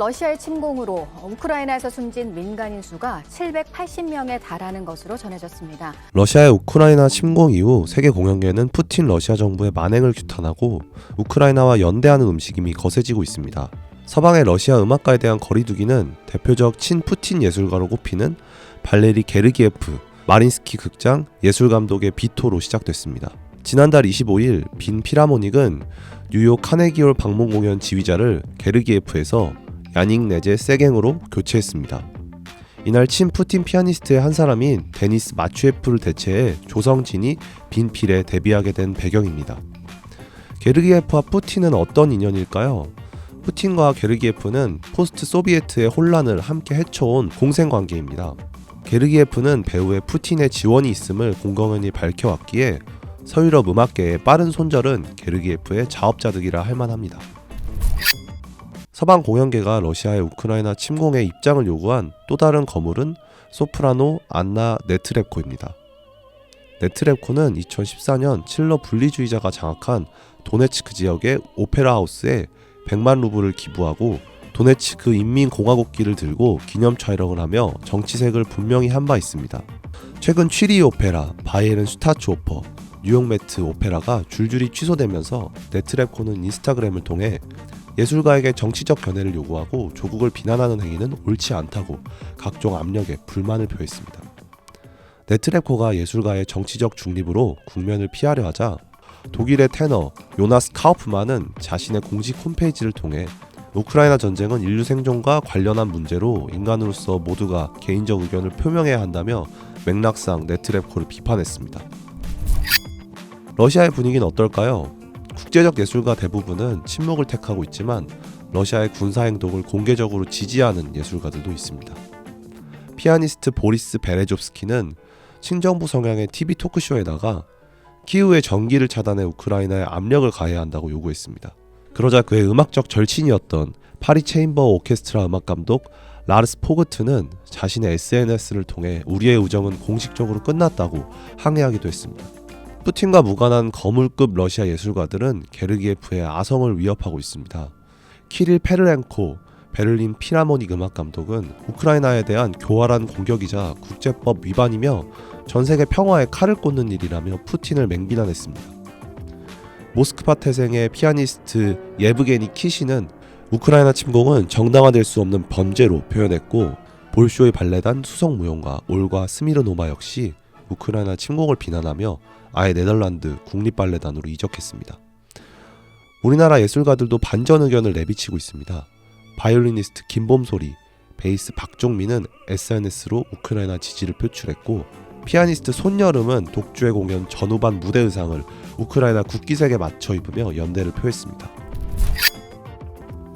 러시아의 침공으로 우크라이나에서 숨진 민간인 수가 780명에 달하는 것으로 전해졌습니다. 러시아의 우크라이나 침공 이후 세계 공영계는 푸틴 러시아 정부의 만행을 규탄하고 우크라이나와 연대하는 움직임이 거세지고 있습니다. 서방의 러시아 음악가에 대한 거리두기는 대표적 친푸틴 예술가로 꼽히는 발레리 게르기예프, 마린스키 극장 예술감독의 비토로 시작됐습니다. 지난달 25일 빈 피라모닉은 뉴욕 카네기홀 방문 공연 지휘자를 게르기예프에서 야닉 네제 세갱으로 교체했습니다. 이날 친푸틴 피아니스트의 한 사람인 데니스 마추에프를 대체해 조성진이 빈필에 데뷔하게 된 배경입니다. 게르기예프와 푸틴은 어떤 인연일까요? 푸틴과 게르기예프는 포스트 소비에트의 혼란을 함께 헤쳐온 공생관계입니다. 게르기예프는 배우의 푸틴의 지원이 있음을 공공연히 밝혀왔기에 서유럽 음악계의 빠른 손절은 게르기예프의 자업자득이라 할 만합니다. 서방 공연계가 러시아의 우크라이나 침공에 입장을 요구한 또 다른 거물은 소프라노 안나 네트랩코입니다. 네트랩코는 2014년 칠러 분리주의자가 장악한 도네츠크 지역의 오페라 하우스에 100만 루블을 기부하고 도네츠크 인민공화국기를 들고 기념 촬영을 하며 정치색을 분명히 한 바 있습니다. 최근 취리 오페라, 바이에른 슈타츠 오퍼, 뉴욕 메트 오페라가 줄줄이 취소되면서 네트랩코는 인스타그램을 통해 예술가에게 정치적 견해를 요구하고 조국을 비난하는 행위는 옳지 않다고 각종 압력에 불만을 표했습니다. 네트랩코가 예술가의 정치적 중립으로 국면을 피하려 하자 독일의 테너 요나스 카우프만은 자신의 공식 홈페이지를 통해 우크라이나 전쟁은 인류 생존과 관련한 문제로 인간으로서 모두가 개인적 의견을 표명해야 한다며 맥락상 네트랩코를 비판했습니다. 러시아의 분위기는 어떨까요? 국제적 예술가 대부분은 침묵을 택하고 있지만 러시아의 군사행동을 공개적으로 지지하는 예술가들도 있습니다. 피아니스트 보리스 베레조프스키는 친정부 성향의 TV 토크쇼에다가 키우의 전기를 차단해 우크라이나에 압력을 가해야 한다고 요구했습니다. 그러자 그의 음악적 절친이었던 파리 체인버 오케스트라 음악감독 라르스 포그트는 자신의 SNS를 통해 우리의 우정은 공식적으로 끝났다고 항의하기도 했습니다. 푸틴과 무관한 거물급 러시아 예술가들은 게르기예프의 아성을 위협하고 있습니다. 키릴 페르렌코 베를린 피라모닉 음악감독은 우크라이나에 대한 교활한 공격이자 국제법 위반이며 전세계 평화에 칼을 꽂는 일이라며 푸틴을 맹비난했습니다. 모스크바 태생의 피아니스트 예브게니 키시는 우크라이나 침공은 정당화될 수 없는 범죄로 표현했고 볼쇼이 발레단 수성무용가 올가 스미르노바 역시 우크라이나 침공을 비난하며 아예 네덜란드 국립발레단으로 이적했습니다. 우리나라 예술가들도 반전 의견을 내비치고 있습니다. 바이올리니스트 김범소리, 베이스 박종민은 SNS로 우크라이나 지지를 표출했고 피아니스트 손여름은 독주의 공연 전후반 무대 의상을 우크라이나 국기색에 맞춰 입으며 연대를 표했습니다.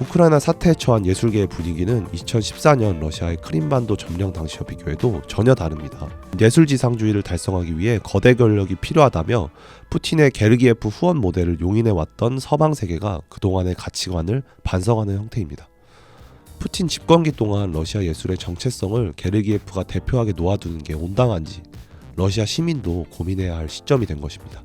우크라이나 사태에 처한 예술계의 분위기는 2014년 러시아의 크림반도 점령 당시와 비교해도 전혀 다릅니다. 예술지상주의를 달성하기 위해 거대 권력이 필요하다며 푸틴의 게르기예프 후원 모델을 용인해왔던 서방 세계가 그동안의 가치관을 반성하는 형태입니다. 푸틴 집권기 동안 러시아 예술의 정체성을 게르기예프가 대표하게 놓아두는 게 온당한지 러시아 시민도 고민해야 할 시점이 된 것입니다.